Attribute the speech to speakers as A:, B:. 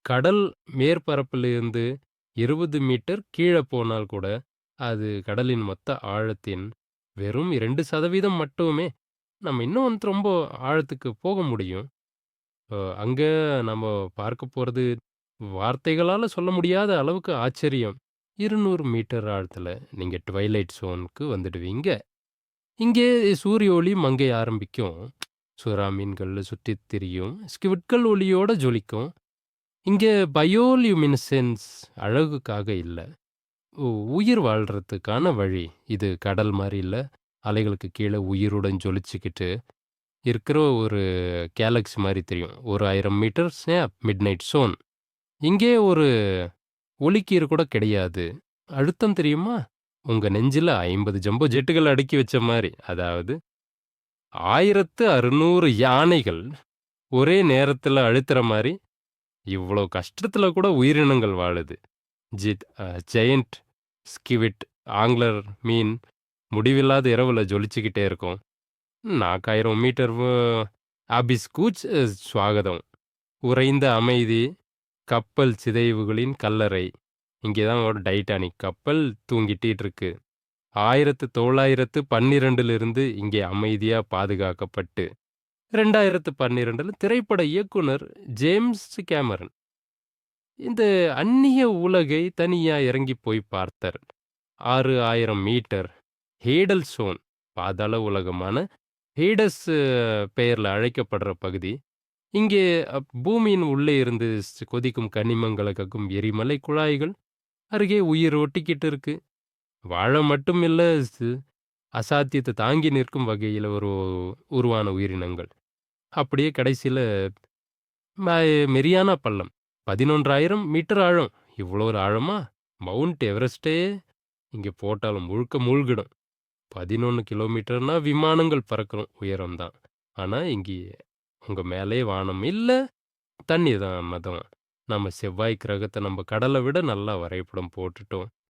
A: கடல் மேற்பரப்பிலிருந்து 20 மீட்டர் கீழ போனால் கூட, அது கடலின் மொத்த ஆழத்தின் வெறும் 2% மட்டுமே. நம்ம இன்னும் வந்து ரொம்ப ஆழத்துக்கு போக முடியும். அங்க நம்ம பார்க்க போறது, வார்த்தைகளால சொல்ல முடியாத அளவுக்கு ஆச்சரியம். 200 மீட்டர் ஆழத்துல நீங்க ட்வைலைட் ஸோனுக்கு வந்துடுவீங்க. இங்கே சூரிய ஒளி மங்கை ஆரம்பிக்கும். சுறா மீன்கள் சுற்றித் திரியும். ஸ்க்விட்கள் ஒளியோட ஜொலிக்கும். இங்கே பயோலியூமினசென்ஸ் அழகுக்காக இல்ல. உ உயிர் வாழ்றதுக்கான வழி. இது கடல் மாரி இல்ல. அலைகளுக்கு கீழ உயிருடன் ஜொலிச்சுக்கிட்டு இருக்கிற ஒரு கேலக்ஸி மாரி தெரியும். ஒரு 1000 மீட்டர் ஸ்னாப் மிட்நைட் ஸோன். இங்கே ஒரு ஒலிக்கீறு கூட கிடையாது. அழுத்தம் தெரியுமா? உங்க நெஞ்சில 50 ஜம்போ ஜெட்டுகள் அடுக்கி வச்ச மாரி. அதாவது 1600 யானைகள் ஒரே நேரத்துல அழுத்துற மாரி, இவ்ளோ கஷ்டத்துல கூட உயிரினங்கள் வாழுது. ஜெயண்ட் ஸ்கிவிட், ஆங்லர் மீன் முடிவில்லாத இரவுல ஜொலிச்சுக்கிட்டே இருக்கும். 4000 மீட்டர் அபிஸ் கூச் ஸ்வாகதம். உறைந்த அமைதி, கப்பல் சிதைவுகளின் கல்லறை. இங்கே தான் ஒரு டைட்டானிக் கப்பல் தூங்கிட்டிட்டு இருக்கு. 1912லிருந்து இங்கே அமைதியா பாதுகாக்கப்பட்டு, 2012ல திரைப்பட இயக்குனர் ஜேம்ஸ் கேமரன் இந்த அந்நிய உலகை தனியா இறங்கிப் போய் பார்த்தார். 6000 மீட்டர் ஹேடல் ஸோன், பாதாள உலகமான ஹேடஸ் பெயர்ல அழைக்கப்படுற பகுதி. இங்கே பூமியின் உள்ளே இருந்து கொதிக்கும் கனிமங்கள கக்கும் எரிமலை குழாய்கள் அருகே உயிர் ஒட்டிக்கிட்டு இருக்கு. வாழ மட்டும் இல்ல, அசாத்தியத்தை தாங்கி நிற்கும் வகையில உருவான உயிரினங்கள். அப்படியே கடைசியில ம மெரியானா பள்ளம். 11,000 மீட்டர் ஆழம். இவ்வளோ ஒரு ஆழமா? மவுண்ட் எவரெஸ்ட்டே இங்க போட்டாலும் முழுக்க மூழ்கிடும். 11 கிலோமீட்டர்னா விமானங்கள் பறக்கும் உயரம் தான். ஆனா, இங்கே உங்க மேலே வானம் இல்ல, தண்ணி தான் மதம். நம்ம செவ்வாய் கிரகத்த நம்ம கடல விட நல்லா வரைபடம் போட்டுட்டோம்.